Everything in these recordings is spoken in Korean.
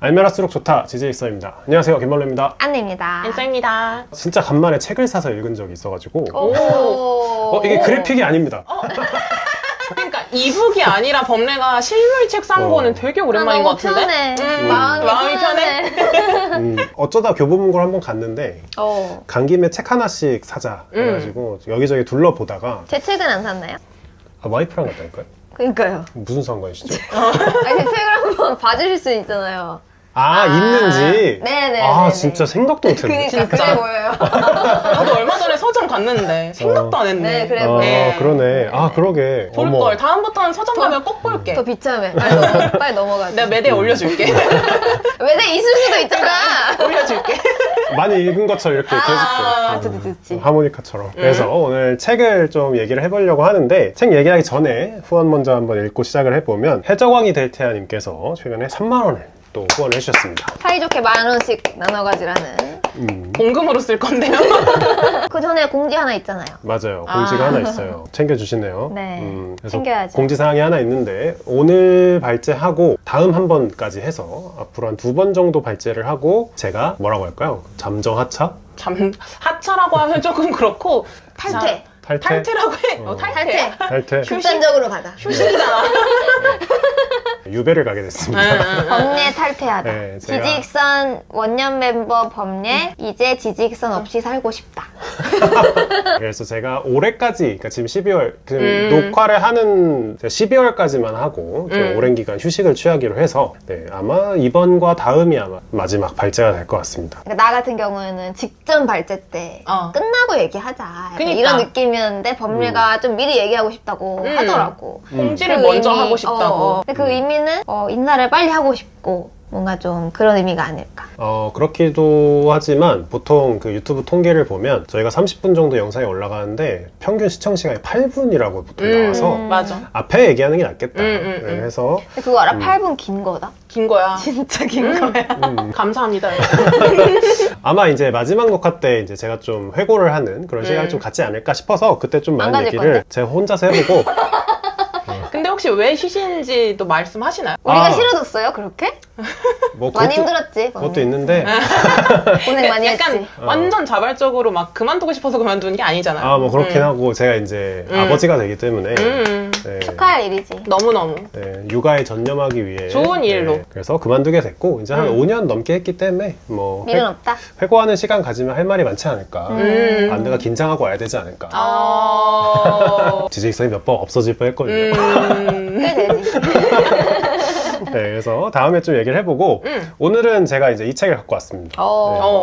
알면 할수록 좋다. 지지익서입니다. 안녕하세요, 김벌레입니다. 안내입니다. 인서입니다. 진짜 간만에 책을 사서 읽은 적이 있어가지고 오. 이게 그래픽이 아닙니다. 그러니까 이북이 아니라 범례가 실물책 산 거는 되게 오랜만인 것 같은데? 편해. 마음이 편해? 어쩌다 교보문고를 한번 갔는데 간 김에 책 하나씩 사자 그래가지고 여기저기 둘러보다가 제 책은 안 샀나요? 와이프랑 갔다니까요? 그러니까요. 무슨 상관이시죠? 아니, 제 책을 한번 봐주실 수 있잖아요. 있는지? 네네. 아 진짜 생각도 못했네. 그러니까 그래 보여요. 나도 얼마 전에 서점 갔는데 생각도 안 했네. 네, 그래 아, 보여요. 그러네. 그러게. 어머. 볼걸. 다음부터는 서점 가면 꼭 볼게. 더 비참해. 빨리 넘어가. 내가 매대에 올려줄게. 왜내 있을 수도 있잖아. 올려줄게. 많이 읽은 것처럼 이렇게 듣지. 하모니카처럼. 그래서 오늘 책을 좀 얘기를 해보려고 하는데 책 얘기하기 전에 후원 먼저 한번 읽고 시작을 해보면 해적왕이 될 테아님께서 최근에 3만 원을 또 후원을 해주셨습니다. 사이좋게 10,000원씩 나눠가지라는. 공금으로 쓸 건데요. 그 전에 공지 하나 있잖아요. 맞아요. 공지가 하나 있어요. 챙겨주시네요. 네. 그래서 챙겨야죠. 공지사항이 하나 있는데 오늘 발제하고 다음 한 번까지 해서 앞으로 한 2번 정도 발제를 하고 제가 뭐라고 할까요? 잠정하차? 하차라고 하면 조금 그렇고 탈퇴. 탈퇴라고 해. 탈퇴. 탈퇴. 극단적으로 가자. 휴식이잖아. 유배를 가게 됐습니다. 범례 탈퇴하다. 네, 제가- 지지익선 원년 멤버 범례 이제 지지익선 없이 살고 싶다. 그래서 제가 올해까지, 그러니까 지금 12월, 녹화를 하는 12월까지만 하고 좀 오랜 기간 휴식을 취하기로 해서 네, 아마 이번과 다음이 아마 마지막 발제가 될 것 같습니다. 그러니까 나 같은 경우에는 직전 발제 때 끝나고 얘기하자. 약간 그러니까. 이런 느낌이었는데 범례가 좀 미리 얘기하고 싶다고 하더라고. 공지를 그 먼저 의미, 하고 싶다고. 근데 그 의미는 인사를 빨리 하고 싶고 뭔가 좀 그런 의미가 아닐까. 그렇기도 하지만 보통 그 유튜브 통계를 보면 저희가 30분 정도 영상이 올라가는데 평균 시청 시간이 8분이라고 보통 나와서 맞아. 앞에 얘기하는 게 낫겠다. 그래서 근데 그거 알아? 8분 긴 거다? 긴 거야. 진짜 긴 거야. 감사합니다. 아마 이제 마지막 녹화 때 이제 제가 좀 회고를 하는 그런 시간을 좀 갖지 않을까 싶어서 그때 좀 많은 망가질 얘기를 건데? 제가 혼자서 해보고 근데 혹시 왜 쉬시는지도 말씀하시나요? 우리가 싫어졌어요? 그렇게? 뭐 많이 그것도- 힘들었지. 그것도 있는데 고생 많이 약간 했지. 완전 자발적으로 막 그만두고 싶어서 그만두는 게 아니잖아요. 뭐 그렇긴 하고 제가 이제 아버지가 되기 때문에 네, 축하할 일이지. 너무너무. 네, 육아에 전념하기 위해 좋은 일로. 네, 그래서 그만두게 됐고 이제 한 5년 넘게 했기 때문에 뭐 일은 없다. 회고하는 시간 가지면 할 말이 많지 않을까. 내가 긴장하고 와야 되지 않을까. 지지익선이 몇 번 없어질 뻔했거든요. 꽤 되지. 네, 그래서 다음에 좀 얘기를 해보고 오늘은 제가 이제 이 책을 갖고 왔습니다.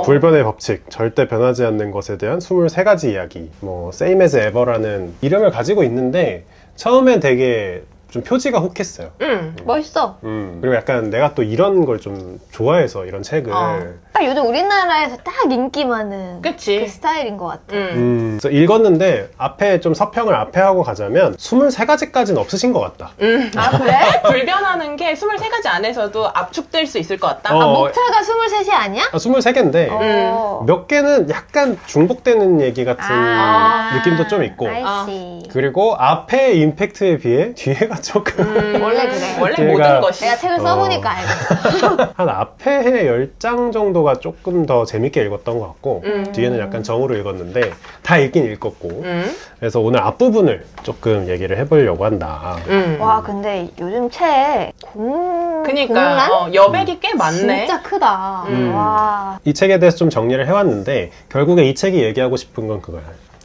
불변의 법칙, 절대 변하지 않는 것에 대한 23가지 이야기. 뭐 Same as Ever라는 이름을 가지고 있는데 처음엔 되게 좀 표지가 혹했어요. 멋있어. 그리고 약간 내가 또 이런 걸 좀 좋아해서 이런 책을 딱 요즘 우리나라에서 딱 인기 많은 그치. 그 스타일인 것 같아. 그래서 읽었는데 앞에 좀 서평을 앞에 하고 가자면 23가지까지는 없으신 것 같다. 아, 그래? 불변하는 게 23가지 안에서도 압축될 수 있을 것 같다. 목차가 23이 아니야? 23개인데 몇 개는 약간 중복되는 얘기 같은 느낌도 좀 있고 아이씨. 그리고 앞에 임팩트에 비해 뒤에가 조금 원래 그래. 원래 걔가- 모든 것이. 내가 책을 써보니까 알겠어. 한 앞에 10장 정도가 조금 더 재밌게 읽었던 것 같고 뒤에는 약간 정으로 읽었는데 다 읽긴 읽었고 그래서 오늘 앞부분을 조금 얘기를 해보려고 한다. 와, 근데 요즘 책 공란? 그니까 여백이 꽤 많네. 진짜 크다. 와. 이 책에 대해서 좀 정리를 해왔는데 결국에 이 책이 얘기하고 싶은 건 그거야.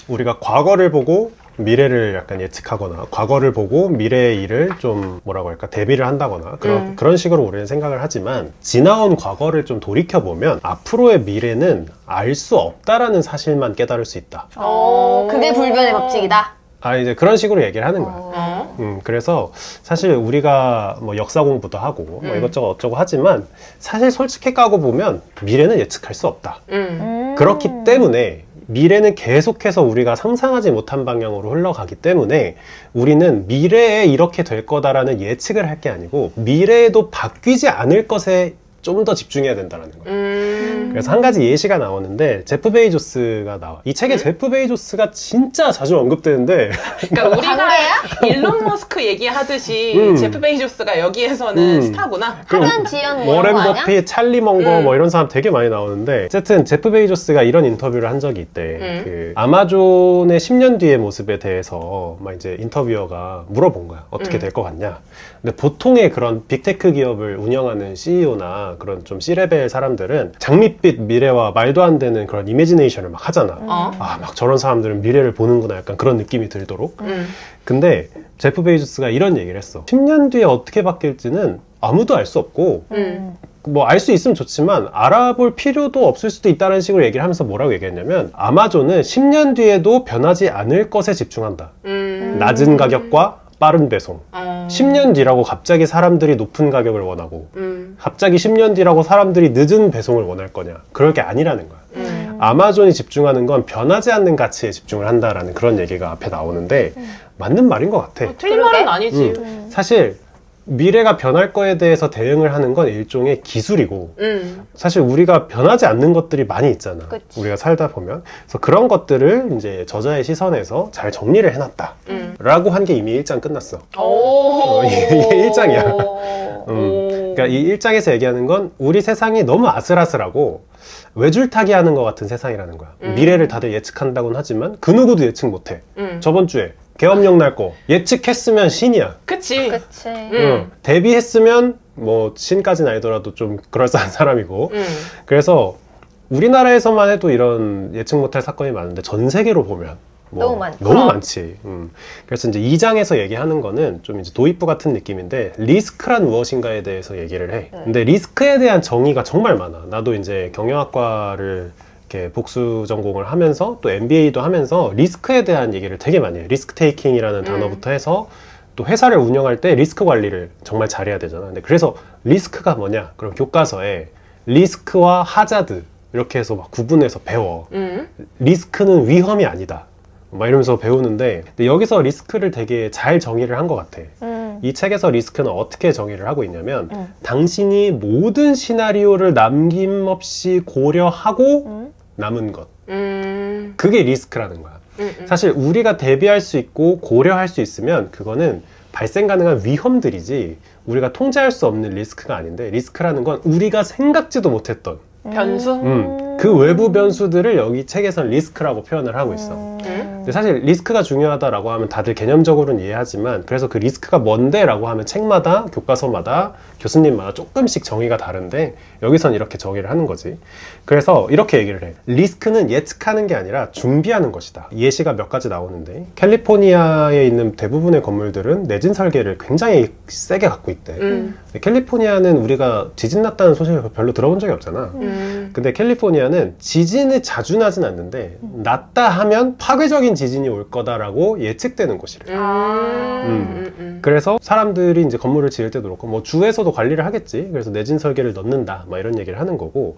우리가 과거를 보고 미래를 약간 예측하거나 과거를 보고 미래의 일을 좀 뭐라고 할까 대비를 한다거나 그런 식으로 우리는 생각을 하지만 지나온 과거를 좀 돌이켜보면 앞으로의 미래는 알 수 없다라는 사실만 깨달을 수 있다. 그게 불변의 법칙이다. 이제 그런 식으로 얘기를 하는 거야. 그래서 사실 우리가 뭐 역사 공부도 하고 뭐 이것저것 어쩌고 하지만 사실 솔직히 까고 보면 미래는 예측할 수 없다. 그렇기 때문에 미래는 계속해서 우리가 상상하지 못한 방향으로 흘러가기 때문에 우리는 미래에 이렇게 될 거다라는 예측을 할 게 아니고 미래에도 바뀌지 않을 것에 좀 더 집중해야 된다는 거예요. 그래서 한 가지 예시가 나오는데 제프 베이조스가 나와. 이 책에 제프 베이조스가 진짜 자주 언급되는데 그러니까 우리가 관계야? 일론 머스크 얘기하듯이 제프 베이조스가 여기에서는 스타구나. 학연 지연 뭐 워렌 이런 거 아니야? 버핏, 찰리 멍거 뭐 이런 사람 되게 많이 나오는데 어쨌든 제프 베이조스가 이런 인터뷰를 한 적이 있대. 그 아마존의 10년 뒤의 모습에 대해서 막 이제 인터뷰어가 물어본 거야. 어떻게 될 것 같냐. 근데 보통의 그런 빅테크 기업을 운영하는 CEO나 그런 좀 C레벨 사람들은 장밋빛 미래와 말도 안 되는 그런 이미지네이션을 막 하잖아. 아, 막 저런 사람들은 미래를 보는구나. 약간 그런 느낌이 들도록. 근데 제프 베이조스가 이런 얘기를 했어. 10년 뒤에 어떻게 바뀔지는 아무도 알 수 없고 뭐 알 수 있으면 좋지만 알아볼 필요도 없을 수도 있다는 식으로 얘기를 하면서 뭐라고 얘기했냐면 아마존은 10년 뒤에도 변하지 않을 것에 집중한다. 낮은 가격과 빠른 배송. 10년 뒤라고 갑자기 사람들이 높은 가격을 원하고 갑자기 10년 뒤라고 사람들이 늦은 배송을 원할 거냐. 그럴 게 아니라는 거야. 아마존이 집중하는 건 변하지 않는 가치에 집중을 한다라는 그런 얘기가 앞에 나오는데 맞는 말인 것 같아. 틀린 말은 아니지. 사실 미래가 변할 거에 대해서 대응을 하는 건 일종의 기술이고 사실 우리가 변하지 않는 것들이 많이 있잖아. 그치. 우리가 살다 보면. 그래서 그런 것들을 이제 저자의 시선에서 잘 정리를 해놨다. 라고 한 게 이미 1장 끝났어. 이게 1장이야. 그러니까 이 1장에서 얘기하는 건 우리 세상이 너무 아슬아슬하고 외줄타기 하는 것 같은 세상이라는 거야. 미래를 다들 예측한다고는 하지만 그 누구도 예측 못해. 저번 주에 계엄령 날 거 예측했으면 신이야. 그치. 그치. 데뷔했으면 뭐 신까지는 아니더라도 좀 그럴싸한 사람이고. 그래서 우리나라에서만 해도 이런 예측 못할 사건이 많은데 전 세계로 보면 뭐 너무 많지. 너무 많지. 그래서 이제 2장에서 얘기하는 거는 좀 이제 도입부 같은 느낌인데 리스크란 무엇인가에 대해서 얘기를 해. 근데 리스크에 대한 정의가 정말 많아. 나도 이제 경영학과를 이렇게 복수 전공을 하면서 또 MBA도 하면서 리스크에 대한 얘기를 되게 많이 해요. 리스크 테이킹이라는 단어부터 해서 또 회사를 운영할 때 리스크 관리를 정말 잘해야 되잖아. 근데 그래서 리스크가 뭐냐? 그럼 교과서에 리스크와 하자드 이렇게 해서 막 구분해서 배워. 리스크는 위험이 아니다. 막 이러면서 배우는데 근데 여기서 리스크를 되게 잘 정의를 한 것 같아. 이 책에서 리스크는 어떻게 정의를 하고 있냐면 당신이 모든 시나리오를 남김없이 고려하고 남은 것. 그게 리스크라는 거야. 사실 우리가 대비할 수 있고 고려할 수 있으면 그거는 발생 가능한 위험들이지 우리가 통제할 수 없는 리스크가 아닌데 리스크라는 건 우리가 생각지도 못했던 변수? 그 외부 변수들을 여기 책에서는 리스크라고 표현을 하고 있어. 근데 사실 리스크가 중요하다라고 하면 다들 개념적으로는 이해하지만 그래서 그 리스크가 뭔데? 라고 하면 책마다 교과서마다 교수님마다 조금씩 정의가 다른데 여기선 이렇게 정의를 하는 거지. 그래서 이렇게 얘기를 해. 리스크는 예측하는 게 아니라 준비하는 것이다. 예시가 몇 가지 나오는데 캘리포니아에 있는 대부분의 건물들은 내진 설계를 굉장히 세게 갖고 있대. 근데 캘리포니아는 우리가 지진 났다는 소식을 별로 들어본 적이 없잖아. 근데 캘리포니아는 지진이 자주 나진 않는데 났다 하면 파괴적인 지진이 올 거다라고 예측되는 곳이래. 그래서 사람들이 이제 건물을 지을 때도 그렇고 뭐 주에서도 관리를 하겠지. 그래서 내진 설계를 넣는다 막 이런 얘기를 하는 거고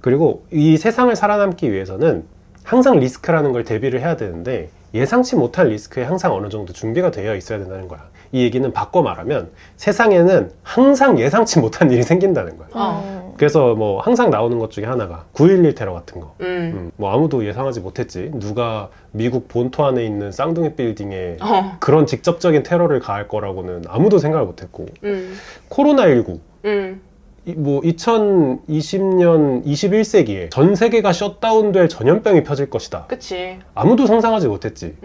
그리고 이 세상을 살아남기 위해서는 항상 리스크라는 걸 대비를 해야 되는데 예상치 못할 리스크에 항상 어느 정도 준비가 되어 있어야 된다는 거야. 이 얘기는 바꿔 말하면 세상에는 항상 예상치 못한 일이 생긴다는 거야. 그래서 뭐 항상 나오는 것 중에 하나가 9.11 테러 같은 거. 뭐 아무도 예상하지 못했지. 누가 미국 본토 안에 있는 쌍둥이 빌딩에 그런 직접적인 테러를 가할 거라고는 아무도 생각을 못했고. 코로나19. 뭐 2020년 21세기에 전 세계가 셧다운될 전염병이 펴질 것이다. 그치. 아무도 상상하지 못했지.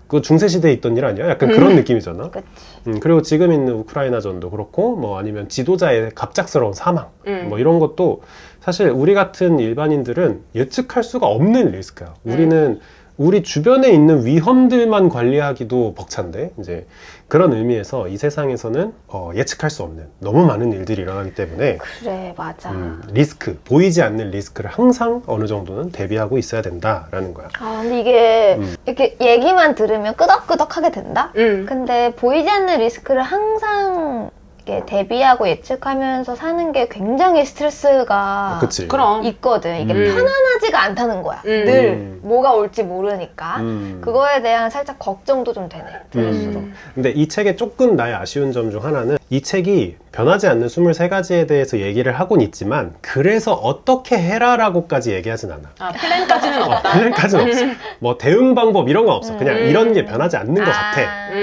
그거 중세시대에 있던 일 아니야? 약간 그런 느낌이잖아. 그치. 그리고 지금 있는 우크라이나전도 그렇고 뭐 아니면 지도자의 갑작스러운 사망 뭐 이런 것도 사실 우리 같은 일반인들은 예측할 수가 없는 리스크야. 우리는 우리 주변에 있는 위험들만 관리하기도 벅찬데 이제 그런 의미에서 이 세상에서는 예측할 수 없는 너무 많은 일들이 일어나기 때문에 그래, 맞아. 리스크, 보이지 않는 리스크를 항상 어느 정도는 대비하고 있어야 된다라는 거야. 아, 근데 이게 이렇게 얘기만 들으면 끄덕끄덕하게 된다? 근데 보이지 않는 리스크를 항상 이렇게 대비하고 예측하면서 사는 게 굉장히 스트레스가 그치? 그럼. 있거든. 이게 편안하지가 않다는 거야. 늘 뭐가 올지 모르니까. 그거에 대한 살짝 걱정도 좀 되네. 들을수록. 근데 이 책의 조금 나의 아쉬운 점 중 하나는 이 책이 변하지 않는 23가지에 대해서 얘기를 하곤 있지만 그래서 어떻게 해라라고까지 얘기하진 않아. 아, 플랜까지는 없다. 플랜까지는 없어. 뭐 대응 방법 이런 건 없어. 그냥 이런 게 변하지 않는 것 같아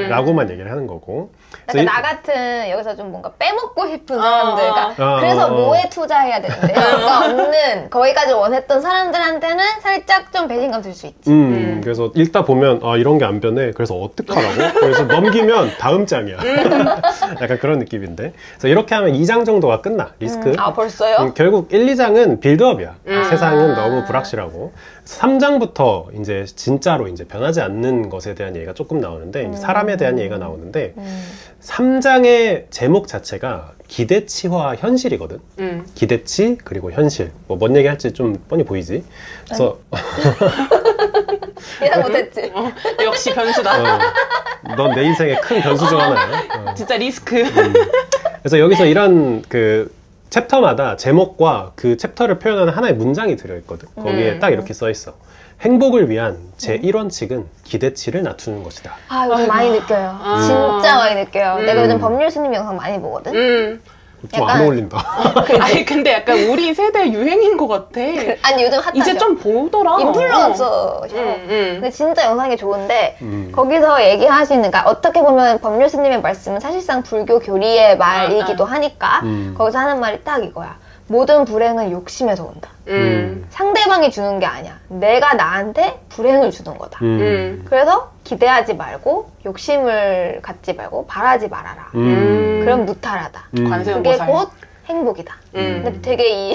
라고만 얘기를 하는 거고. 그러니까 나 같은 여기서 좀 뭔가 빼먹고 싶은 사람들, 그러니까 어. 그래서 뭐에 투자해야 되는데 그러니까 없는 거기까지 원했던 사람들한테는 살짝 좀 배신감 들 수 있지. 그래서 읽다 보면 아 이런 게 안 변해. 그래서 어떡하라고? 그래서 넘기면 다음 장이야. 약간 그런 느낌인데. 그래서 이렇게 하면 2장 정도가 끝나. 리스크. 아 벌써요? 결국 1, 2장은 빌드업이야. 세상은 너무 불확실하고. 3장부터 이제 진짜로 이제 변하지 않는 것에 대한 얘기가 조금 나오는데 이제 사람에 대한 얘기가 나오는데 3장의 제목 자체가 기대치와 현실이거든. 기대치 그리고 현실. 뭐 뭔 얘기 할지 좀 뻔히 보이지. 그래서 예상 못했지. 역시 변수다. 넌 내 인생의 큰 변수 중 하나야. 진짜 리스크. 그래서 여기서 이런 그 챕터마다 제목과 그 챕터를 표현하는 하나의 문장이 들어있거든. 거기에 딱 이렇게 써있어. 행복을 위한 제1원칙은 기대치를 낮추는 것이다. 아 요즘 많이 느껴요. 진짜 많이 느껴요. 내가 요즘 법률 스님 영상 많이 보거든. 좀 안 약간- 어울린다. 아니 근데 약간 우리 세대 유행인 것 같아. 아니 요즘 핫하죠. 이제 좀 보더라. 인플루언서. 응. 근데 진짜 영상이 좋은데 거기서 얘기하시는, 그러니까 어떻게 보면 법률 스님의 말씀은 사실상 불교 교리의 말이기도 하니까 거기서 하는 말이 딱 이거야. 모든 불행은 욕심에서 온다. 상대방이 주는 게 아니야. 내가 나한테 불행을 주는 거다. 그래서 기대하지 말고 욕심을 갖지 말고 바라지 말아라. 그럼 무탈하다. 그게 관세음보살. 곧 행복이다. 근데 되게 이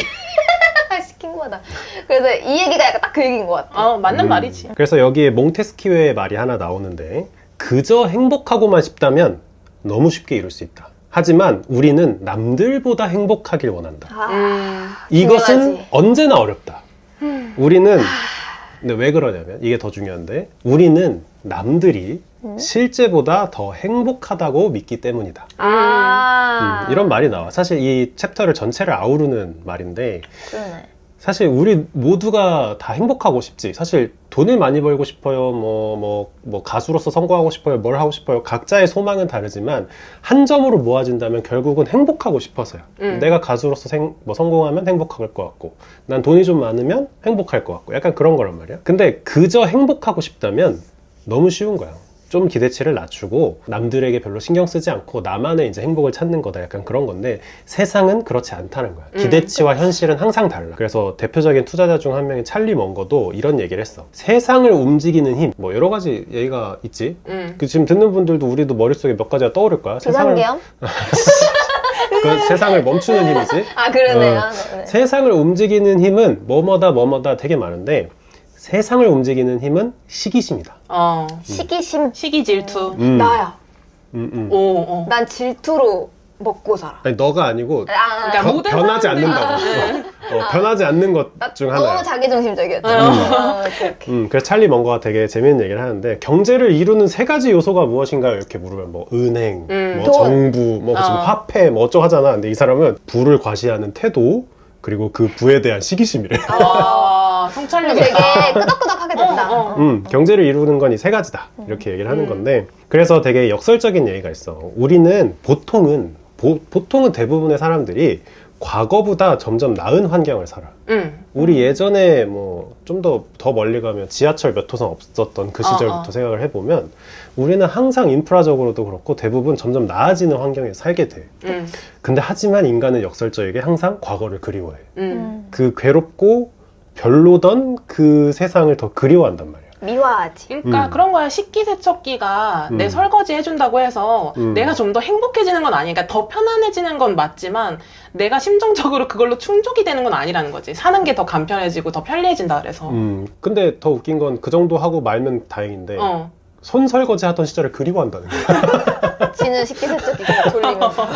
시킨 거다. 그래서 이 얘기가 약간 딱 그 얘기인 것 같아. 맞는 말이지. 그래서 여기에 몽테스키웨의 말이 하나 나오는데 그저 행복하고만 싶다면 너무 쉽게 이룰 수 있다. 하지만 우리는 남들보다 행복하길 원한다. 이것은 중요하지. 언제나 어렵다. 우리는 근데 왜 그러냐면 이게 더 중요한데 우리는 남들이 실제보다 더 행복하다고 믿기 때문이다. 이런 말이 나와. 사실 이 챕터를 전체를 아우르는 말인데 그러네. 사실 우리 모두가 다 행복하고 싶지. 사실 돈을 많이 벌고 싶어요. 뭐 가수로서 성공하고 싶어요. 뭘 하고 싶어요. 각자의 소망은 다르지만 한 점으로 모아진다면 결국은 행복하고 싶어서요. 내가 가수로서 성공하면 행복할 것 같고, 난 돈이 좀 많으면 행복할 것 같고, 약간 그런 거란 말이야. 근데 그저 행복하고 싶다면 너무 쉬운 거야. 좀 기대치를 낮추고 남들에게 별로 신경 쓰지 않고 나만의 이제 행복을 찾는 거다, 약간 그런 건데 세상은 그렇지 않다는 거야. 기대치와 현실은 항상 달라. 그래서 대표적인 투자자 중 한 명인 찰리 먼거도 이런 얘기를 했어. 세상을 움직이는 힘, 뭐 여러 가지 얘기가 있지. 그 지금 듣는 분들도 우리도 머릿속에 몇 가지가 떠오를 거야. 비상계엄? 그 세상을 멈추는 힘이지. 아 그러네요. 네. 세상을 움직이는 힘은 뭐뭐다 되게 많은데 세상을 움직이는 힘은 시기심이다. 시기심. 시기 질투. 나야. 난 질투로 먹고 살아. 아니 너가 아니고 그러니까 모든 변하지 사람들이- 않는다고. 변하지 않는 것 중 하나야. 너무 자기중심적이었죠. 오케이. 그래서 찰리 먼거가 되게 재밌는 얘기를 하는데 경제를 이루는 3가지 요소가 무엇인가요? 이렇게 물으면 뭐 은행, 뭐 돈. 정부, 뭐 지금 화폐 뭐 어쩌고 하잖아. 근데 이 사람은 부를 과시하는 태도 그리고 그 부에 대한 시기심이래. 통찰력이 되게 끄덕끄덕하게 된다. 경제를 이루는 건 이 3가지다. 이렇게 얘기를 하는 건데 그래서 되게 역설적인 얘기가 있어. 우리는 보통은 대부분의 사람들이 과거보다 점점 나은 환경을 살아. 우리 예전에 뭐 좀 더 멀리 가면 지하철 몇 호선 없었던 그 시절부터 생각을 해보면 우리는 항상 인프라적으로도 그렇고 대부분 점점 나아지는 환경에 살게 돼. 근데 하지만 인간은 역설적이게 항상 과거를 그리워해. 그 괴롭고 별로던 그 세상을 더 그리워한단 말이야. 미화하지. 그러니까 그런 거야. 식기세척기가 내 설거지 해준다고 해서 내가 좀 더 행복해지는 건 아니니까 더 편안해지는 건 맞지만 내가 심정적으로 그걸로 충족이 되는 건 아니라는 거지. 사는 게 더 간편해지고 더 편리해진다 그래서. 근데 더 웃긴 건 그 정도 하고 말면 다행인데 손 설거지 하던 시절을 그리워한다는 거야. 지는 식기세척기 돌리면서.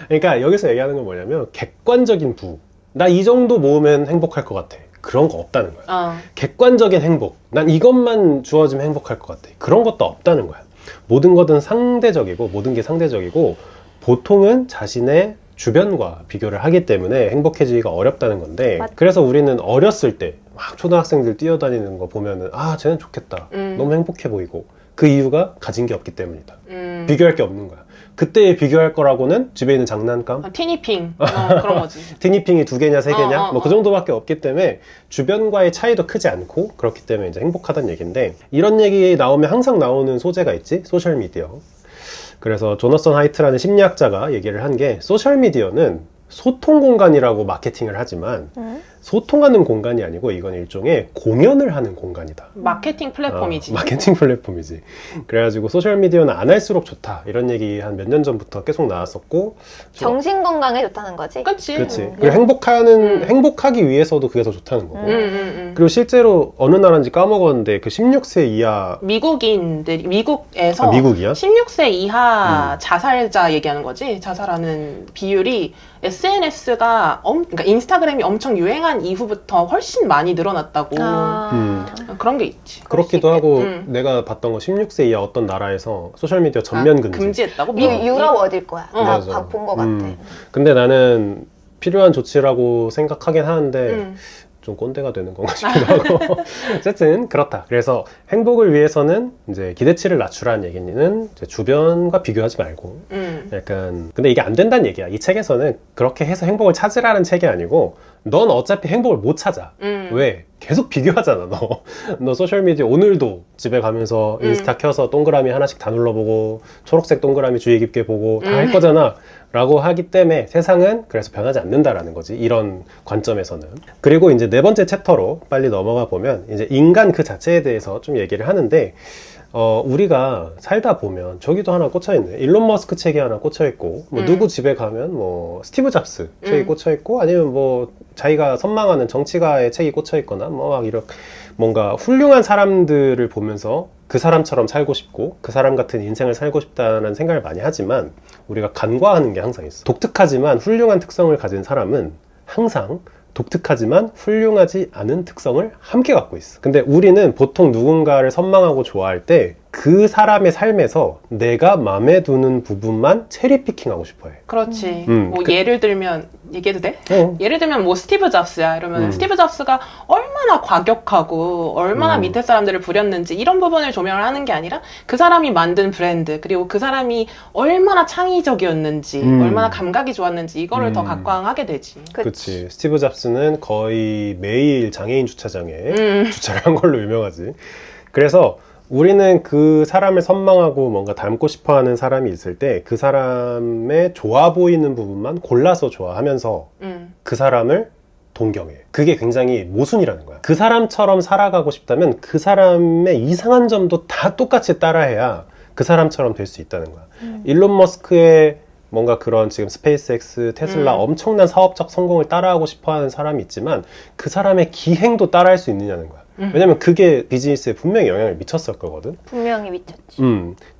그러니까 여기서 얘기하는 건 뭐냐면 객관적인 부. 나 이 정도 모으면 행복할 것 같아. 그런 거 없다는 거야. 객관적인 행복. 난 이것만 주어지면 행복할 것 같아. 그런 것도 없다는 거야. 모든 것은 상대적이고 모든 게 상대적이고 보통은 자신의 주변과 비교를 하기 때문에 행복해지기가 어렵다는 건데 그래서 우리는 어렸을 때 막 초등학생들 뛰어다니는 거 보면은 아 쟤는 좋겠다. 너무 행복해 보이고 그 이유가 가진 게 없기 때문이다. 비교할 게 없는 거야. 그때 비교할 거라고는 집에 있는 장난감, 티니핑 그런 거지. 티니핑이 2개냐 3개냐 뭐 그 어. 정도밖에 없기 때문에 주변과의 차이도 크지 않고 그렇기 때문에 이제 행복하다는 얘기인데, 이런 얘기 나오면 항상 나오는 소재가 있지, 소셜미디어. 그래서 조너선 하이트라는 심리학자가 얘기를 한 게, 소셜미디어는 소통 공간이라고 마케팅을 하지만 소통하는 공간이 아니고 이건 일종의 공연을 하는 공간이다. 마케팅 플랫폼이지. 마케팅 플랫폼이지. 그래가지고 소셜미디어는 안 할수록 좋다, 이런 얘기 한 몇 년 전부터 계속 나왔었고, 정신 건강에 좋다는 거지. 그치. 그렇지. 그리고 행복하기 위해서도 그게 더 좋다는 거고. 그리고 실제로 어느 나라인지 까먹었는데 그 16세 이하 미국인들이 미국에서 미국이야? 16세 이하 자살자 얘기하는 거지. 자살하는 비율이 SNS가 그러니까 인스타그램이 엄청 유행한 이후부터 훨씬 많이 늘어났다고. 그런 게 있지. 그렇기도 하고 내가 봤던 거 16세 이하 어떤 나라에서 소셜미디어 전면 금지. 금지했다고? 유럽 어딜 거야. 맞아. 나 본 거 같아. 근데 나는 필요한 조치라고 생각하긴 하는데 좀 꼰대가 되는 건가 싶기도 하고. 어쨌든 그렇다. 그래서 행복을 위해서는 이제 기대치를 낮추라는 얘기는 이제 주변과 비교하지 말고 약간, 근데 이게 안 된다는 얘기야. 이 책에서는 그렇게 해서 행복을 찾으라는 책이 아니고, 넌 어차피 행복을 못 찾아. 왜? 계속 비교하잖아. 너 소셜미디어 오늘도 집에 가면서 인스타 켜서 동그라미 하나씩 다 눌러보고 초록색 동그라미 주의 깊게 보고 다 할 거잖아 라고 하기 때문에 세상은 그래서 변하지 않는다라는 거지, 이런 관점에서는. 그리고 이제 네 번째 챕터로 빨리 넘어가 보면 이제 인간 그 자체에 대해서 좀 얘기를 하는데, 우리가 살다 보면 저기도 하나 꽂혀있네. 일론 머스크 책이 하나 꽂혀있고, 뭐 누구 집에 가면 뭐 스티브 잡스 책이 꽂혀있고, 아니면 뭐 자기가 선망하는 정치가의 책이 꽂혀있거나, 뭐 막 이런 뭔가 훌륭한 사람들을 보면서 그 사람처럼 살고 싶고 그 사람 같은 인생을 살고 싶다는 생각을 많이 하지만, 우리가 간과하는 게 항상 있어. 독특하지만 훌륭한 특성을 가진 사람은 항상 독특하지만 훌륭하지 않은 특성을 함께 갖고 있어. 근데 우리는 보통 누군가를 선망하고 좋아할 때 그 사람의 삶에서 내가 마음에 드는 부분만 체리 피킹하고 싶어 해. 그렇지. 뭐 예를 들면 얘기해도 돼? 예를 들면 뭐 스티브 잡스야 이러면 스티브 잡스가 얼마나 과격하고 얼마나 밑에 사람들을 부렸는지 이런 부분을 조명을 하는 게 아니라 그 사람이 만든 브랜드, 그리고 그 사람이 얼마나 창의적이었는지 얼마나 감각이 좋았는지 이거를 더 각광하게 되지. 그치. 스티브 잡스는 거의 매일 장애인 주차장에 주차를 한 걸로 유명하지. 그래서 우리는 그 사람을 선망하고 뭔가 닮고 싶어 하는 사람이 있을 때 그 사람의 좋아 보이는 부분만 골라서 좋아하면서 그 사람을 동경해. 그게 굉장히 모순이라는 거야. 그 사람처럼 살아가고 싶다면 그 사람의 이상한 점도 다 똑같이 따라해야 그 사람처럼 될 수 있다는 거야. 일론 머스크의 뭔가 그런 지금 스페이스X, 테슬라 엄청난 사업적 성공을 따라하고 싶어 하는 사람이 있지만 그 사람의 기행도 따라할 수 있느냐는 거야. 왜냐면 그게 비즈니스에 분명히 영향을 미쳤을 거거든. 분명히 미쳤지.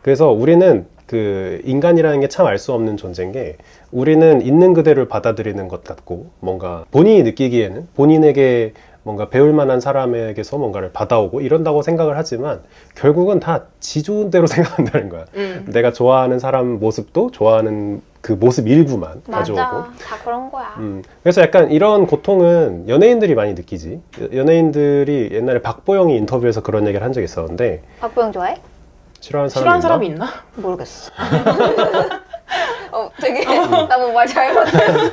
그래서 우리는 그 인간이라는 게 참 알 수 없는 존재인 게, 우리는 있는 그대로 받아들이는 것 같고 뭔가 본인이 느끼기에는 본인에게 뭔가 배울 만한 사람에게서 뭔가를 받아오고 이런다고 생각을 하지만 결국은 다 지 좋은 대로 생각한다는 거야. 내가 좋아하는 사람 모습도 좋아하는 그 모습 일부만 가져오고. 맞아. 다 그런 거야. 그래서 약간 이런 고통은 연예인들이 많이 느끼지. 연예인들이 옛날에 박보영이 인터뷰에서 그런 얘기를 한 적이 있었는데. 박보영 좋아해? 싫어하는 사람이 있나? 모르겠어. 되게 나 뭐 말 잘못했어.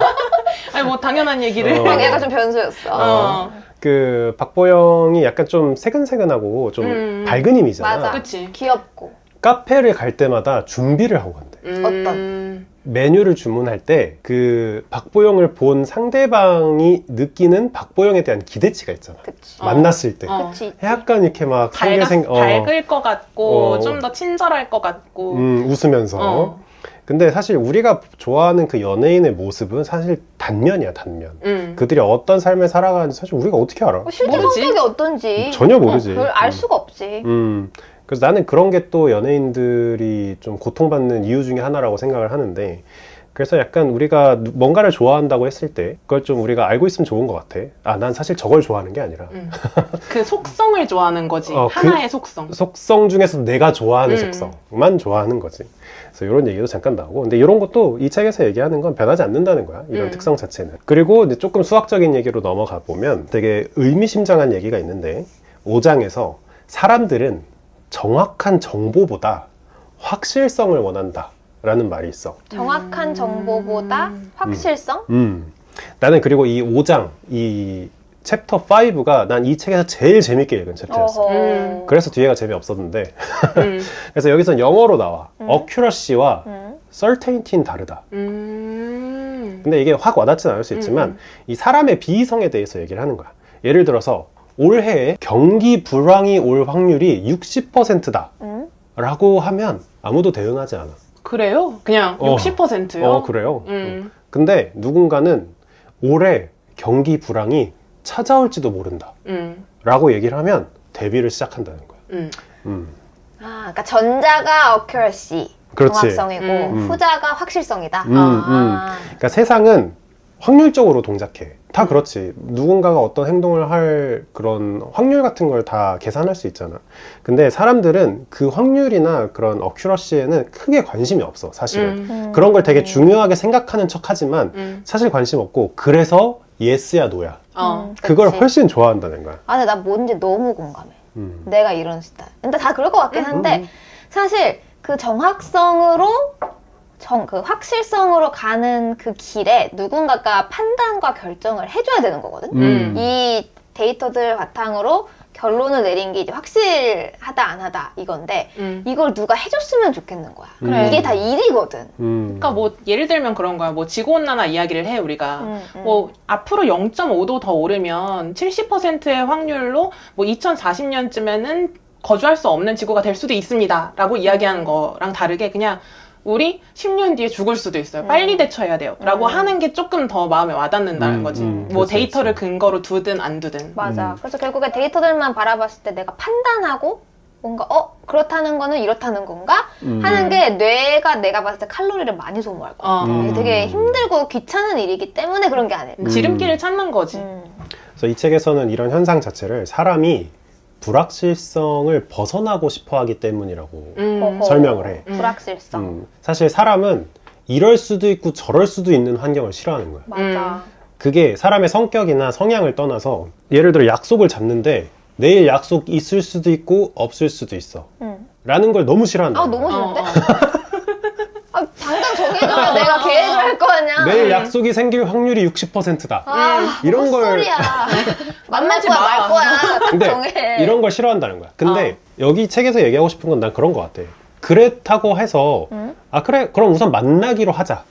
아니 뭐 당연한 얘기를. 얘가 좀 변수였어. 그 박보영이 약간 좀 새근새근하고 좀 밝은 이미잖아. 맞아. 그치. 귀엽고. 카페를 갈 때마다 준비를 하고 간대. 어떤? 메뉴를 주문할 때 그 박보영을 본 상대방이 느끼는 박보영에 대한 기대치가 있잖아. 그치. 만났을 때. 그치. 약간 이렇게 막 밝을 것 같고 좀 더 친절할 것 같고 웃으면서. 근데 사실 우리가 좋아하는 그 연예인의 모습은 사실 단면이야, 단면. 그들이 어떤 삶을 살아가는지 사실 우리가 어떻게 알아? 실제 모르지. 성격이 어떤지 전혀 모르지. 그걸 알 수가 없지. 그래서 나는 그런 게 또 연예인들이 좀 고통받는 이유 중에 하나라고 생각을 하는데, 그래서 약간 우리가 뭔가를 좋아한다고 했을 때 그걸 좀 우리가 알고 있으면 좋은 것 같아. 아, 난 사실 저걸 좋아하는 게 아니라 그 속성을 좋아하는 거지. 하나의 속성. 속성 중에서 내가 좋아하는 속성만 좋아하는 거지. 그래서 이런 얘기도 잠깐 나오고, 근데 이런 것도 이 책에서 얘기하는 건 변하지 않는다는 거야, 이런 특성 자체는. 그리고 이제 조금 수학적인 얘기로 넘어가 보면 되게 의미심장한 얘기가 있는데, 5장에서 사람들은 정확한 정보보다 확실성을 원한다 라는 말이 있어. 정확한 정보보다 확실성? 나는 그리고 이 5장, 이 챕터 5가 난 이 책에서 제일 재밌게 읽은 챕터였어. 그래서 뒤에가 재미없었는데 그래서 여기선 영어로 나와. accuracy와 certainty는 다르다. 근데 이게 확 와닿지는 않을 수 있지만 이 사람의 비이성에 대해서 얘기를 하는 거야. 예를 들어서 올해에 경기 불황이 올 확률이 60%다 라고 하면 아무도 대응하지 않아. 그래요? 그냥 60%요? 그래요. 근데 누군가는 올해 경기 불황이 찾아올지도 모른다 라고 얘기를 하면 대비를 시작한다는 거야. 그러니까 전자가 accuracy, 그렇지. 정확성이고 후자가 확실성이다. 그러니까 세상은 확률적으로 동작해. 다 그렇지. 누군가가 어떤 행동을 할 그런 확률 같은 걸 다 계산할 수 있잖아. 근데 사람들은 그 확률이나 그런 어큐러시에는 크게 관심이 없어, 사실은. 그런 걸 되게 중요하게 생각하는 척 하지만 사실 관심 없고, 그래서 예스야 노야. 그걸 그치. 훨씬 좋아한다는 거야. 근데 나 뭔지 너무 공감해. 내가 이런 스타일. 근데 다 그럴 것 같긴 한데 사실 그 정확성으로 그 확실성으로 가는 그 길에 누군가가 판단과 결정을 해줘야 되는 거거든. 이 데이터들 바탕으로 결론을 내린 게 이제 확실하다 안 하다 이건데 이걸 누가 해줬으면 좋겠는 거야. 그래. 이게 다 일이거든. 그러니까 뭐 예를 들면 그런 거야. 뭐 지구온난화 이야기를 해 우리가. 뭐 앞으로 0.5도 더 오르면 70%의 확률로 뭐 2040년쯤에는 거주할 수 없는 지구가 될 수도 있습니다라고 이야기하는 거랑 다르게 그냥 우리 10년 뒤에 죽을 수도 있어요. 빨리 대처해야 돼요. 라고 하는 게 조금 더 마음에 와닿는다는 거지. 뭐 그렇지, 데이터를 그렇지. 근거로 두든 안 두든. 맞아. 그래서 결국에 데이터들만 바라봤을 때 내가 판단하고 뭔가 그렇다는 거는 이렇다는 건가? 하는 게 뇌가 내가 봤을 때 칼로리를 많이 소모할 거야. 이게 되게 힘들고 귀찮은 일이기 때문에 그런 게 아닐까. 지름길을 찾는 거지. 그래서 이 책에서는 이런 현상 자체를 사람이 불확실성을 벗어나고 싶어 하기 때문이라고 설명을 해. 불확실성. 사실 사람은 이럴 수도 있고 저럴 수도 있는 환경을 싫어하는 거야. 맞아. 그게 사람의 성격이나 성향을 떠나서 예를 들어 약속을 잡는데 내일 약속 있을 수도 있고 없을 수도 있어 라는 걸 너무 싫어한다. 너무 싫은데? 당장 정해줘야 내가 계획을 할 거 아니야. 내일 약속이 생길 확률이 60%다. 이런 걸 소리야. 만날 만나지 거야 마. 말 거야. 근데 정해. 이런 걸 싫어한다는 거야. 근데 여기 책에서 얘기하고 싶은 건 난 그런 거 같아. 그렇다고 해서 그래 그럼 우선 만나기로 하자.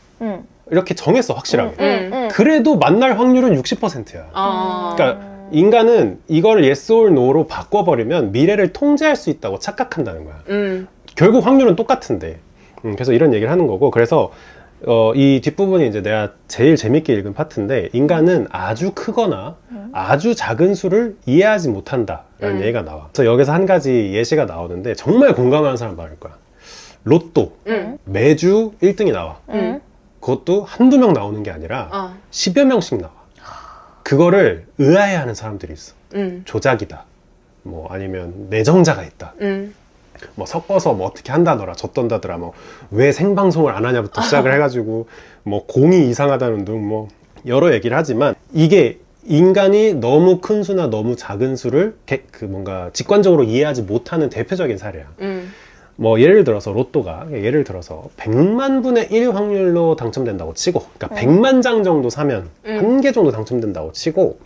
이렇게 정했어 확실하게. 그래도 만날 확률은 60%야. 그러니까 인간은 이걸 yes or no로 바꿔버리면 미래를 통제할 수 있다고 착각한다는 거야. 결국 확률은 똑같은데. 그래서 이런 얘기를 하는 거고, 그래서 이 뒷부분이 이제 내가 제일 재밌게 읽은 파트인데, 인간은 아주 크거나 아주 작은 수를 이해하지 못한다라는 얘기가 나와. 그래서 여기서 한 가지 예시가 나오는데 정말 공감하는 사람 많을 거야. 로또 매주 1등이 나와. 그것도 한두 명 나오는 게 아니라 10여 명씩 나와. 그거를 의아해하는 사람들이 있어. 조작이다. 뭐 아니면 내정자가 있다. 뭐 섞어서 뭐 어떻게 한다더라 졌던다더라 뭐 왜 생방송을 안 하냐부터 시작을 해가지고 뭐 공이 이상하다는 등 뭐 여러 얘기를 하지만 이게 인간이 너무 큰 수나 너무 작은 수를 그 뭔가 직관적으로 이해하지 못하는 대표적인 사례야. 뭐 예를 들어서 로또가 예를 들어서 100만 분의 1 확률로 당첨된다고 치고, 그러니까 100만 장 정도 사면 한 개 정도 당첨된다고 치고,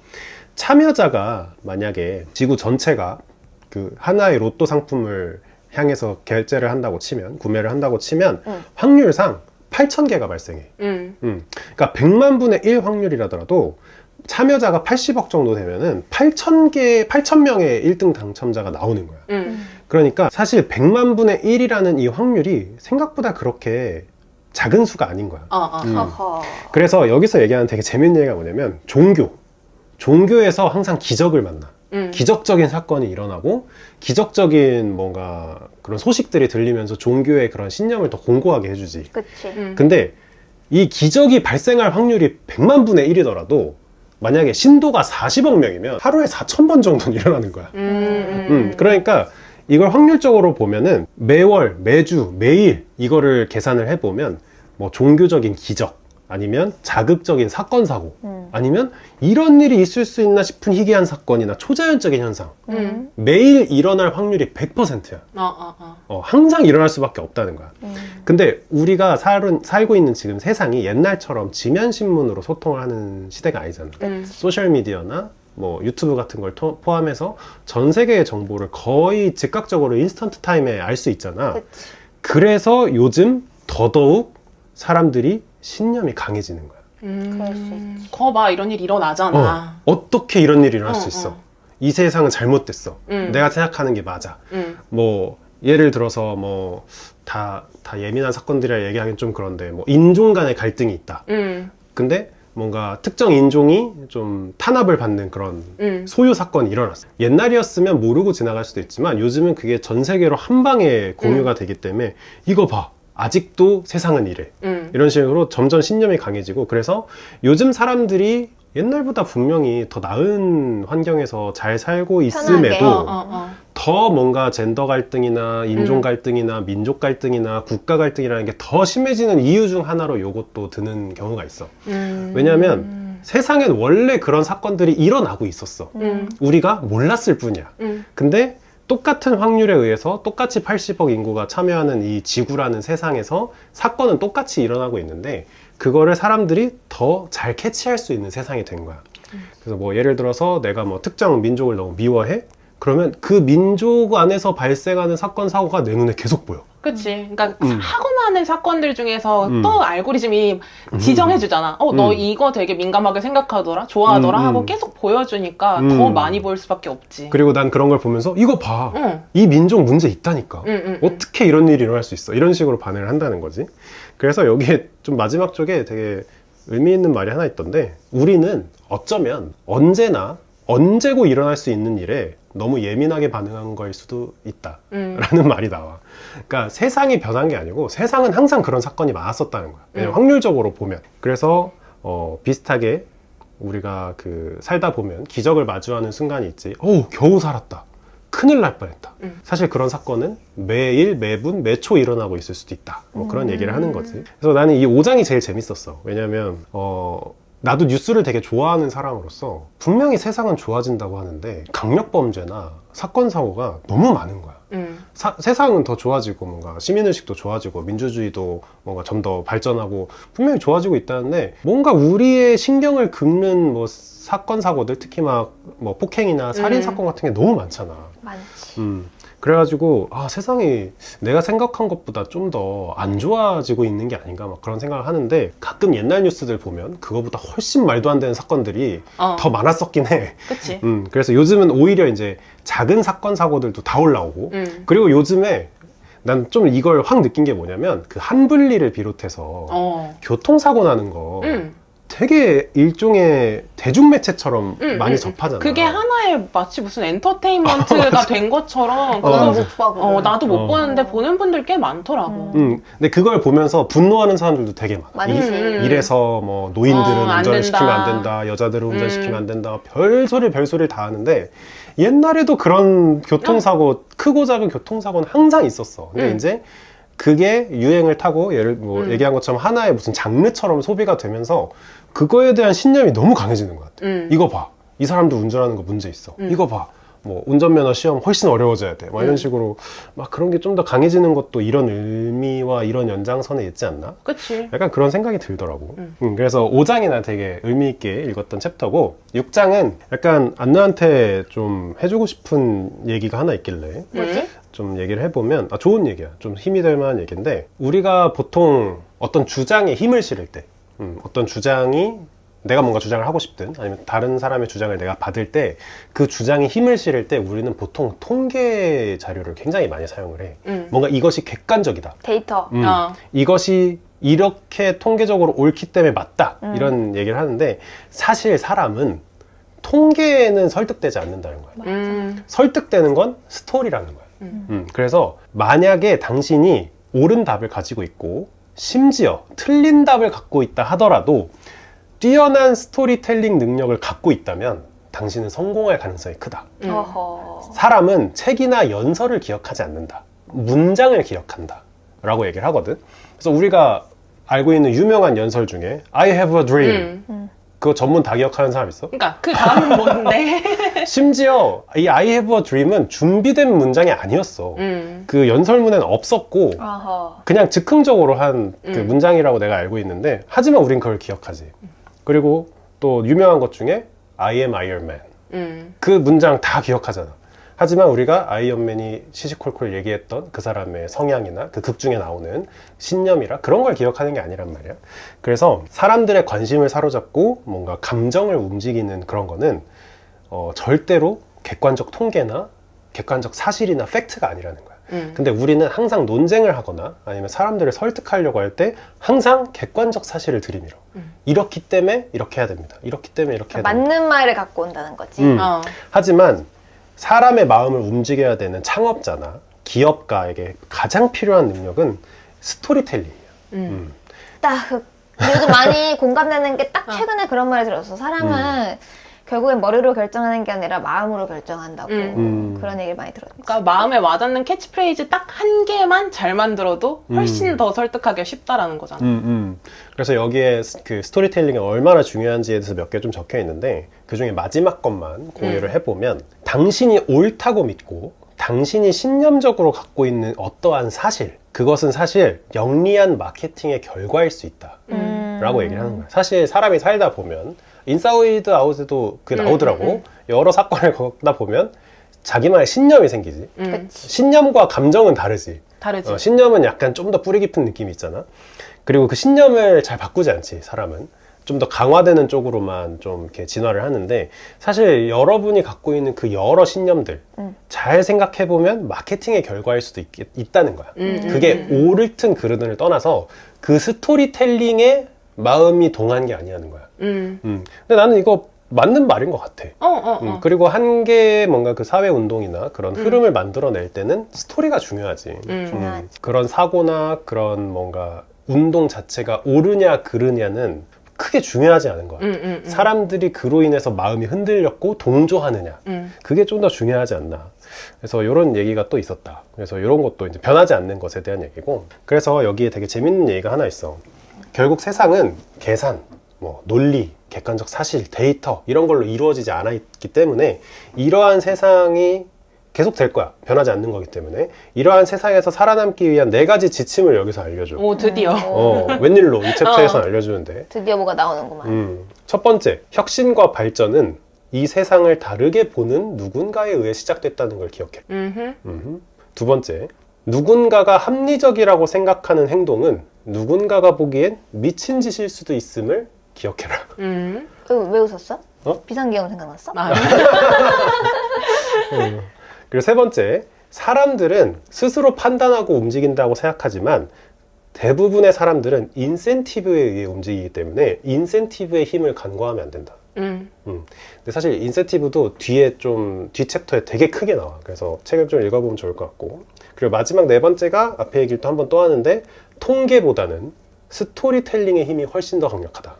참여자가 만약에 지구 전체가 그 하나의 로또 상품을 향해서 결제를 한다고 치면, 구매를 한다고 치면 확률상 8,000개가 발생해. 그러니까 100만 분의 1 확률이라더라도 참여자가 80억 정도 되면은 8,000명의 1등 당첨자가 나오는 거야. 그러니까 사실 100만 분의 1이라는 이 확률이 생각보다 그렇게 작은 수가 아닌 거야. 그래서 여기서 얘기하는 되게 재밌는 얘기가 뭐냐면 종교에서 항상 기적을 만나. 기적적인 사건이 일어나고 기적적인 뭔가 그런 소식들이 들리면서 종교의 그런 신념을 더 공고하게 해주지. 그치. 근데 이 기적이 발생할 확률이 100만 분의 1이더라도 만약에 신도가 40억 명이면 하루에 4,000번 정도는 일어나는 거야. 그러니까 이걸 확률적으로 보면은 매월, 매주, 매일 이거를 계산을 해보면 뭐 종교적인 기적 아니면 자극적인 사건 사고, 아니면 이런 일이 있을 수 있나 싶은 희귀한 사건이나 초자연적인 현상, 매일 일어날 확률이 100%야. 항상 일어날 수밖에 없다는 거야. 근데 우리가 살고 있는 지금 세상이 옛날처럼 지면신문으로 소통을 하는 시대가 아니잖아. 소셜미디어나 뭐 유튜브 같은 걸 포함해서 전 세계의 정보를 거의 즉각적으로 인스턴트 타임에 알 수 있잖아. 그치. 그래서 요즘 더더욱 사람들이 신념이 강해지는 거야. 그럴 수 있지. 거봐, 이런 일 일어나잖아. 어떻게 이런 일이 일어날 수 있어? 이 세상은 잘못됐어. 음. 내가 생각하는 게 맞아. 뭐 예를 들어서 뭐 다 예민한 사건들이라 얘기하기는 좀 그런데 뭐 인종 간의 갈등이 있다. 근데 뭔가 특정 인종이 좀 탄압을 받는 그런 소유 사건이 일어났어. 옛날이었으면 모르고 지나갈 수도 있지만 요즘은 그게 전 세계로 한 방에 공유가 되기 때문에 이거 봐. 아직도 세상은 이래. 이런 식으로 점점 신념이 강해지고 그래서 요즘 사람들이 옛날보다 분명히 더 나은 환경에서 잘 살고 있음에도 더 뭔가 젠더 갈등이나 인종 갈등이나 민족 갈등이나 국가 갈등이라는 게 더 심해지는 이유 중 하나로 요것도 드는 경우가 있어. 왜냐하면 세상엔 원래 그런 사건들이 일어나고 있었어. 우리가 몰랐을 뿐이야. 근데 똑같은 확률에 의해서 똑같이 80억 인구가 참여하는 이 지구라는 세상에서 사건은 똑같이 일어나고 있는데 그거를 사람들이 더 잘 캐치할 수 있는 세상이 된 거야. 그래서 뭐 예를 들어서 내가 뭐 특정 민족을 너무 미워해? 그러면 그 민족 안에서 발생하는 사건 사고가 내 눈에 계속 보여. 그치. 그러니까 하고 많은 사건들 중에서 또 알고리즘이 지정해주잖아. 너 이거 되게 민감하게 생각하더라, 좋아하더라 하고 계속 보여주니까 더 많이 보일 수밖에 없지. 그리고 난 그런 걸 보면서 이거 봐. 이 민족 문제 있다니까. 어떻게 이런 일이 일어날 수 있어? 이런 식으로 반응을 한다는 거지. 그래서 여기에 좀 마지막 쪽에 되게 의미 있는 말이 하나 있던데 우리는 어쩌면 언제나 언제고 일어날 수 있는 일에 너무 예민하게 반응한 거일 수도 있다 라는 말이 나와. 그러니까 세상이 변한 게 아니고 세상은 항상 그런 사건이 많았었다는 거야. 왜냐면 확률적으로 보면. 그래서 비슷하게 우리가 살다 보면 기적을 마주하는 순간이 있지. 겨우 살았다. 큰일 날 뻔했다. 사실 그런 사건은 매일, 매분, 매초 일어나고 있을 수도 있다. 뭐 그런 얘기를 하는 거지. 그래서 나는 이 5장이 제일 재밌었어. 왜냐면 나도 뉴스를 되게 좋아하는 사람으로서 분명히 세상은 좋아진다고 하는데 강력범죄나 사건 사고가 너무 많은 거야. 세상은 더 좋아지고 뭔가 시민의식도 좋아지고 민주주의도 뭔가 좀 더 발전하고 분명히 좋아지고 있다는데 뭔가 우리의 신경을 긁는 뭐 사건 사고들 특히 막 뭐 폭행이나 살인 사건 같은 게 너무 많잖아. 많지. 그래가지고 세상이 내가 생각한 것보다 좀 더 안 좋아지고 있는 게 아닌가 막 그런 생각을 하는데 가끔 옛날 뉴스들 보면 그거보다 훨씬 말도 안 되는 사건들이 더 많았었긴 해. 그치. 그래서 요즘은 오히려 이제 작은 사건 사고들도 다 올라오고 그리고 요즘에 난 좀 이걸 확 느낀 게 뭐냐면 그 한분리를 비롯해서 교통사고 나는 거 되게 일종의 대중매체처럼 많이 접하잖아. 그게 하나의 마치 무슨 엔터테인먼트가 된 것처럼 그건 못 봐. 나도 못 보는데 보는 분들 꽤 많더라고. 근데 그걸 보면서 분노하는 사람들도 되게 많아. 많지. 이래서 뭐 노인들은 안 운전시키면 된다. 안 된다, 여자들은 운전시키면 안 된다, 별소리를 다 하는데 옛날에도 그런 교통사고, 크고 작은 교통사고는 항상 있었어. 근데 이제 그게 유행을 타고 얘기한 것처럼 하나의 무슨 장르처럼 소비가 되면서 그거에 대한 신념이 너무 강해지는 것 같아. 이거 봐. 이 사람도 운전하는 거 문제 있어. 이거 봐. 뭐 운전면허 시험 훨씬 어려워져야 돼. 막 이런 식으로 막 그런 게 좀 더 강해지는 것도 이런 의미와 이런 연장선에 있지 않나? 그치. 약간 그런 생각이 들더라고. 그래서 5장이 나 되게 의미 있게 읽었던 챕터고 6장은 약간 안나한테 좀 해주고 싶은 얘기가 하나 있길래 뭐지? 좀 얘기를 해보면 좋은 얘기야. 좀 힘이 될 만한 얘기인데 우리가 보통 어떤 주장에 힘을 실을 때 어떤 주장이 내가 뭔가 주장을 하고 싶든 아니면 다른 사람의 주장을 내가 받을 때 그 주장이 힘을 실을 때 우리는 보통 통계 자료를 굉장히 많이 사용을 해. 뭔가 이것이 객관적이다. 데이터. 이것이 이렇게 통계적으로 옳기 때문에 맞다. 이런 얘기를 하는데 사실 사람은 통계에는 설득되지 않는다는 거야. 설득되는 건 스토리라는 거야. 그래서 만약에 당신이 옳은 답을 가지고 있고 심지어 틀린 답을 갖고 있다 하더라도 뛰어난 스토리텔링 능력을 갖고 있다면 당신은 성공할 가능성이 크다. 어허. 사람은 책이나 연설을 기억하지 않는다. 문장을 기억한다. 라고 얘기를 하거든. 그래서 우리가 알고 있는 유명한 연설 중에 I have a dream 그거 전문 다 기억하는 사람 있어? 그러니까 그 다음은 뭔데? 심지어 이 I have a dream은 준비된 문장이 아니었어. 그 연설문에는 없었고 어허. 그냥 즉흥적으로 한 그 문장이라고 내가 알고 있는데 하지만 우린 그걸 기억하지. 그리고 또 유명한 것 중에 I am Iron Man 그 문장 다 기억하잖아. 하지만 우리가 아이언맨이 시시콜콜 얘기했던 그 사람의 성향이나 그 극 중에 나오는 신념이라 그런 걸 기억하는 게 아니란 말이야. 그래서 사람들의 관심을 사로잡고 뭔가 감정을 움직이는 그런 거는 절대로 객관적 통계나 객관적 사실이나 팩트가 아니라는 거야. 근데 우리는 항상 논쟁을 하거나 아니면 사람들을 설득하려고 할 때 항상 객관적 사실을 들이밀어. 이렇기 때문에 이렇게 해야 됩니다. 이렇기 때문에 이렇게 해야 됩니다. 맞는 말을 갖고 온다는 거지. 하지만 사람의 마음을 움직여야 되는 창업자나 기업가에게 가장 필요한 능력은 스토리텔링이야. 딱 요즘 많이 공감되는 게 딱 최근에 그런 말을 들었어. 사람은 결국엔 머리로 결정하는 게 아니라 마음으로 결정한다고 그런 얘기를 많이 들었지. 그러니까 마음에 와닿는 캐치프레이즈 딱 한 개만 잘 만들어도 훨씬 더 설득하기가 쉽다라는 거잖아. 그래서 여기에 그 스토리텔링이 얼마나 중요한지에 대해서 몇 개 좀 적혀 있는데 그 중에 마지막 것만 공유를 해보면 당신이 옳다고 믿고 당신이 신념적으로 갖고 있는 어떠한 사실 그것은 사실 영리한 마케팅의 결과일 수 있다 라고 얘기를 하는 거야. 사실 사람이 살다 보면 인사이드 아웃에도 그게 나오더라고. 여러 사건을 겪다 보면 자기만의 신념이 생기지. 신념과 감정은 다르지. 다르지. 신념은 약간 좀 더 뿌리 깊은 느낌이 있잖아. 그리고 그 신념을 잘 바꾸지 않지, 사람은. 좀 더 강화되는 쪽으로만 좀 이렇게 진화를 하는데 사실 여러분이 갖고 있는 그 여러 신념들 잘 생각해보면 마케팅의 결과일 수도 있다는 거야. 그게 옳든 그르든을 떠나서 그 스토리텔링에 마음이 동한 게 아니라는 거야. 근데 나는 이거 맞는 말인 것 같아. 그리고 한 개의 뭔가 그 사회 운동이나 그런 흐름을 만들어낼 때는 스토리가 중요하지. 그런 사고나 그런 뭔가 운동 자체가 옳으냐 그르냐는 크게 중요하지 않은 거야. 사람들이 그로 인해서 마음이 흔들렸고 동조하느냐. 그게 좀 더 중요하지 않나. 그래서 이런 얘기가 또 있었다. 그래서 이런 것도 이제 변하지 않는 것에 대한 얘기고. 그래서 여기에 되게 재밌는 얘기가 하나 있어. 결국 세상은 계산, 뭐 논리, 객관적 사실, 데이터 이런 걸로 이루어지지 않아 있기 때문에 이러한 세상이 계속 될 거야. 변하지 않는 거기 때문에 이러한 세상에서 살아남기 위한 4가지 지침을 여기서 알려줘. 오, 드디어. 웬일로 이 챕터에서 알려주는데. 드디어 뭐가 나오는구만. 첫 번째, 혁신과 발전은 이 세상을 다르게 보는 누군가에 의해 시작됐다는 걸 기억해. 두 번째, 누군가가 합리적이라고 생각하는 행동은 누군가가 보기엔 미친 짓일 수도 있음을 기억해라. 왜 웃었어? 어? 비상계엄 생각났어? 그리고 세 번째, 사람들은 스스로 판단하고 움직인다고 생각하지만 대부분의 사람들은 인센티브에 의해 움직이기 때문에 인센티브의 힘을 간과하면 안 된다. 근데 사실 인센티브도 뒤에 좀 뒷 챕터에 되게 크게 나와. 그래서 책을 좀 읽어보면 좋을 것 같고. 그리고 마지막 4번째가 앞에 얘기를 또 한 번 또 하는데 통계보다는 스토리텔링의 힘이 훨씬 더 강력하다.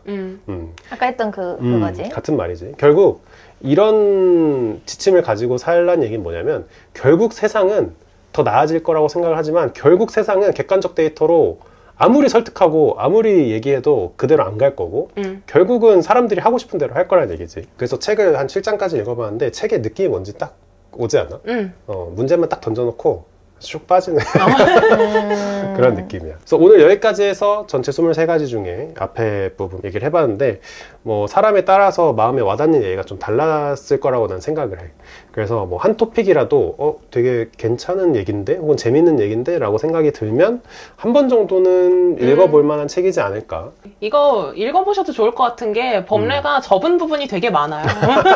아까 했던 그거지. 같은 말이지. 결국 이런 지침을 가지고 살란 얘기는 뭐냐면 결국 세상은 더 나아질 거라고 생각을 하지만 결국 세상은 객관적 데이터로 아무리 설득하고 아무리 얘기해도 그대로 안 갈 거고 결국은 사람들이 하고 싶은 대로 할 거라는 얘기지. 그래서 책을 한 7장까지 읽어봤는데 책의 느낌이 뭔지 딱 오지 않아? 문제만 딱 던져놓고 쑥 빠지는 그런 느낌이야. 그래서 오늘 여기까지 해서 전체 23가지 중에 앞에 부분 얘기를 해봤는데 뭐 사람에 따라서 마음에 와닿는 얘기가 좀 달랐을 거라고 난 생각을 해. 그래서 뭐 한 토픽이라도 되게 괜찮은 얘기인데 혹은 재밌는 얘기인데 라고 생각이 들면 한 번 정도는 읽어볼 만한 책이지 않을까. 이거 읽어보셔도 좋을 것 같은 게 법례가 접은 부분이 되게 많아요.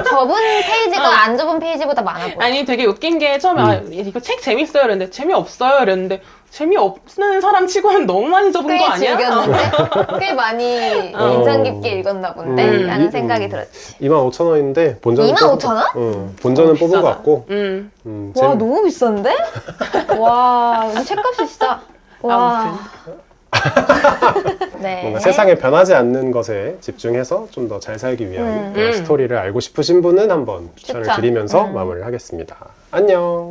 접은 페이지가 안 접은 페이지보다 많아 보여. 아니 되게 웃긴 게 처음에 이거 책 재밌어요 이랬는데 재미없어요 이랬는데 재미없는 사람 치고는 너무 많이 접은 거 아니야? 즐겼는데? 꽤 많이 인상 깊게 읽었나 본데? 라는 생각이 들었지. 25,000원인데 본전은 25,000원? 본전은 비싸다. 뽑은 것 같고 와 너무 비싼데? 와 이거 책값이 진짜 와. 네. 뭔가 세상에 변하지 않는 것에 집중해서 좀 더 잘 살기 위한 스토리를 알고 싶으신 분은 한번 추천을 추천. 드리면서 마무리를 하겠습니다. 안녕.